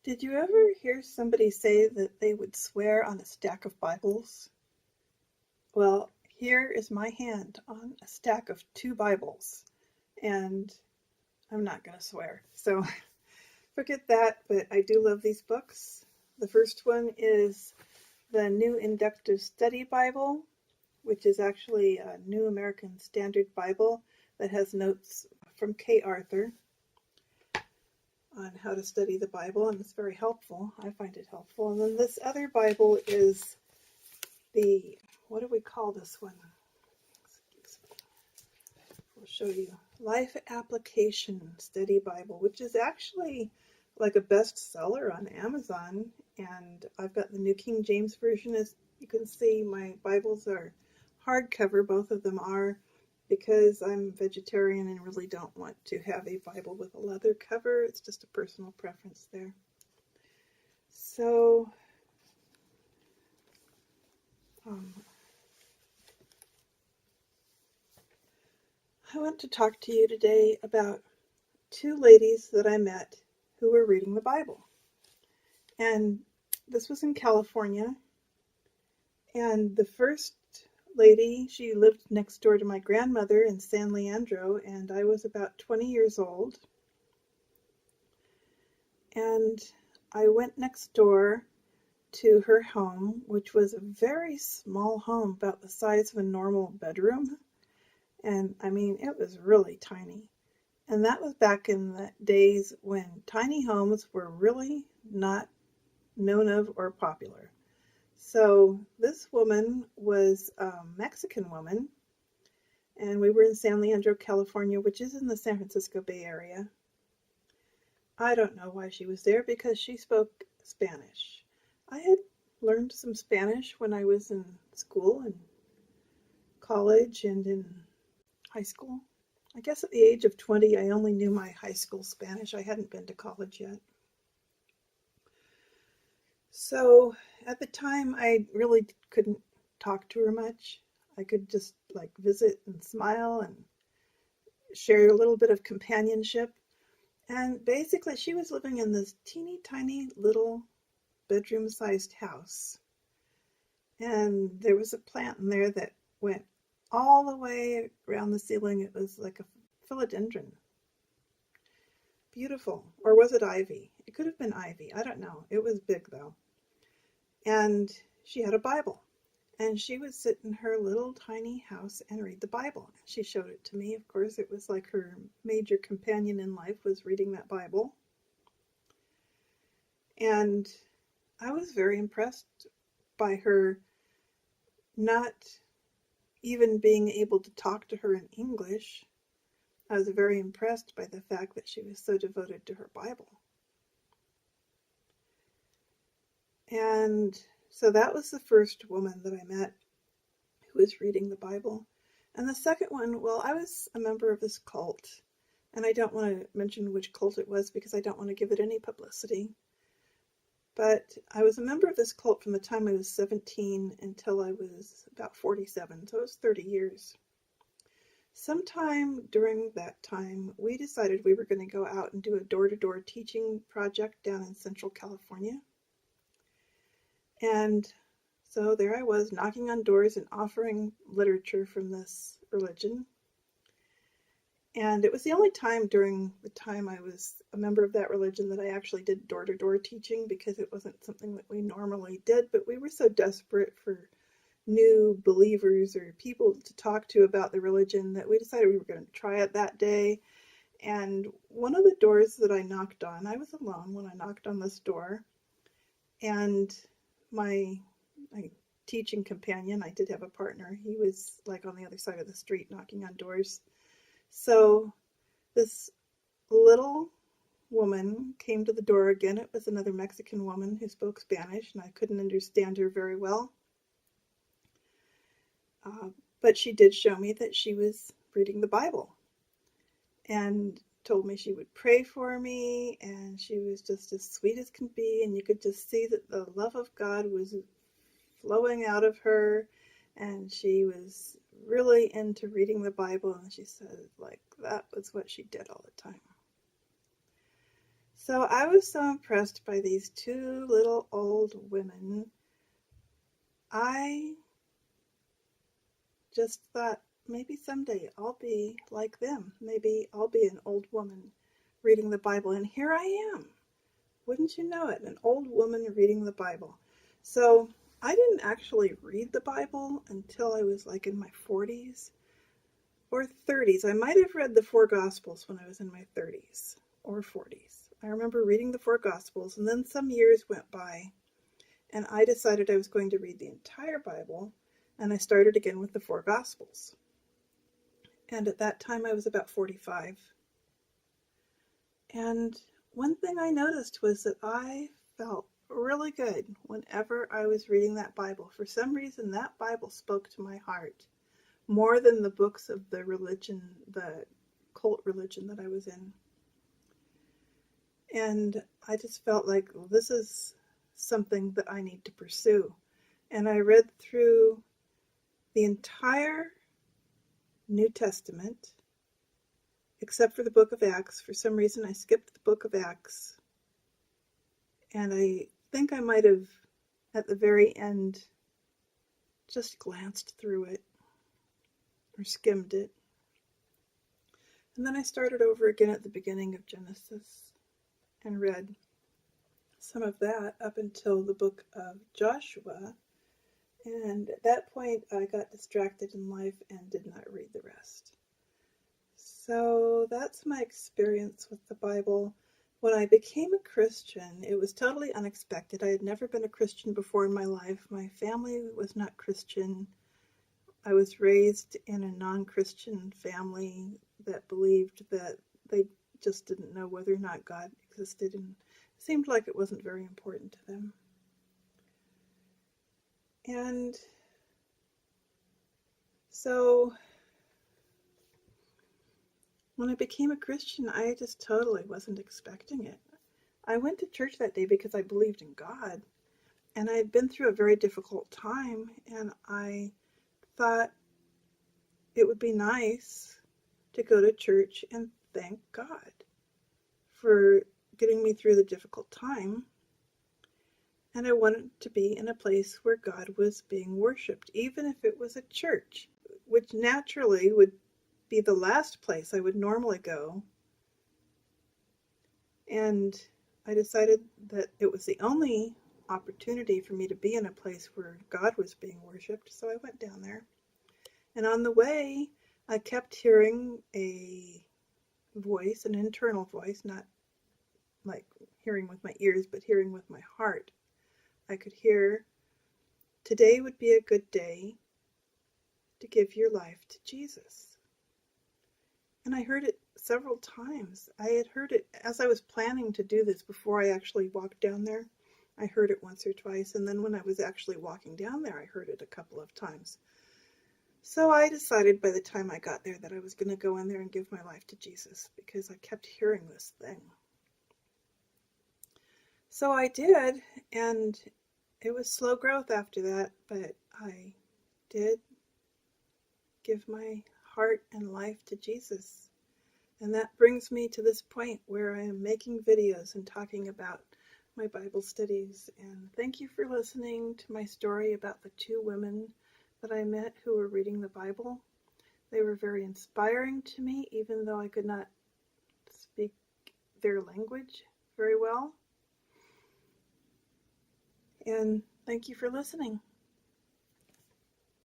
Did you ever hear somebody say that they would swear on a stack of Bibles? Well, here is my hand on a stack of two Bibles, and I'm not going to swear. So forget that, but I do love these books. The first one is the New Inductive Study Bible, which is actually a New American Standard Bible that has notes from Kay Arthur on how to study the Bible, and it's very helpful. I find it helpful. And then this other Bible is the, what do we call this one? Excuse me. We'll show you. Life Application Study Bible, which is actually like a bestseller on Amazon. And I've got the New King James Version. As you can see, my Bibles are hardcover. Both of them are, because I'm vegetarian and really don't want to have a Bible with a leather cover. It's just a personal preference there. So, I want to talk to you today about two ladies that I met who were reading the Bible. And this was in California. And the first lady, she lived next door to my grandmother in San Leandro, and I was about 20 years old. And I went next door to her home, which was a very small home, about the size of a normal bedroom. And I mean, it was really tiny. And that was back in the days when tiny homes were really not known of or popular. So this woman was a Mexican woman, and we were in San Leandro, California, which is in the San Francisco Bay Area. I don't know why she was there, because she spoke Spanish. I had learned some Spanish when I was in school and college and in high school. I guess at the age of 20, I only knew my high school Spanish. I hadn't been to college yet. So at the time, I really couldn't talk to her much. I could just like visit and smile and share a little bit of companionship. And basically, she was living in this teeny tiny little bedroom-sized house. And there was a plant in there that went all the way around the ceiling. It was like a philodendron. Beautiful. Or was it ivy? It could have been ivy. I don't know. It was big though. And she had a Bible. And she would sit in her little tiny house and read the Bible. She showed it to me. Of course, it was like her major companion in life was reading that Bible. And I was very impressed by her not even being able to talk to her in English. I was very impressed by the fact that she was so devoted to her Bible. And so that was the first woman that I met who was reading the Bible. And the second one, well, I was a member of this cult. And I don't want to mention which cult it was because I don't want to give it any publicity. But I was a member of this cult from the time I was 17 until I was about 47. So it was 30 years. Sometime during that time, we decided we were going to go out and do a door-to-door teaching project down in Central California. And so there I was, knocking on doors and offering literature from this religion. And it was the only time during the time I was a member of that religion that I actually did door-to-door teaching, because it wasn't something that we normally did, but we were so desperate for new believers or people to talk to about the religion that we decided we were going to try it that day. And one of the doors that I knocked on, I was alone when I knocked on this door, and my teaching companion, I did have a partner, he was like on the other side of the street knocking on doors. So this little woman came to the door again. It was another Mexican woman who spoke Spanish, and I couldn't understand her very well. But she did show me that she was reading the Bible and told me she would pray for me, and she was just as sweet as can be, and you could just see that the love of God was flowing out of her, and she was really into reading the Bible, and she said like that was what she did all the time. So I was so impressed by these two little old women. I just thought maybe someday I'll be like them. Maybe I'll be an old woman reading the Bible. And here I am. Wouldn't you know it? An old woman reading the Bible. So I didn't actually read the Bible until I was like in my 40s or 30s. I might have read the four Gospels when I was in my 30s or 40s. I remember reading the four Gospels, and then some years went by, and I decided I was going to read the entire Bible, and I started again with the four Gospels. And at that time, I was about 45. And one thing I noticed was that I felt really good whenever I was reading that Bible. For some reason, that Bible spoke to my heart more than the books of the religion, the cult religion that I was in. And I just felt like, well, this is something that I need to pursue. And I read through the entire New Testament, except for the book of Acts. For some reason, I skipped the book of Acts. And I think I might have, at the very end, just glanced through it or skimmed it. And then I started over again at the beginning of Genesis and read some of that up until the book of Joshua. And at that point, I got distracted in life and did not read the rest. So that's my experience with the Bible. When I became a Christian, it was totally unexpected. I had never been a Christian before in my life. My family was not Christian. I was raised in a non-Christian family that believed that they just didn't know whether or not God existed, and it seemed like it wasn't very important to them. And so when I became a Christian, I just totally wasn't expecting it. I went to church that day because I believed in God, and I had been through a very difficult time, and I thought it would be nice to go to church and thank God for getting me through the difficult time. And I wanted to be in a place where God was being worshipped, even if it was a church, which naturally would be the last place I would normally go. And I decided that it was the only opportunity for me to be in a place where God was being worshipped, so I went down there. And on the way, I kept hearing a voice, an internal voice, not like hearing with my ears, but hearing with my heart. I could hear, today would be a good day to give your life to Jesus. And I heard it several times. I had heard it as I was planning to do this before I actually walked down there. I heard it once or twice, and then when I was actually walking down there, I heard it a couple of times. So I decided by the time I got there that I was going to go in there and give my life to Jesus, because I kept hearing this thing. So I did, and it was slow growth after that, but I did give my heart and life to Jesus. And that brings me to this point where I am making videos and talking about my Bible studies. And thank you for listening to my story about the two women that I met who were reading the Bible. They were very inspiring to me, even though I could not speak their language very well. And thank you for listening.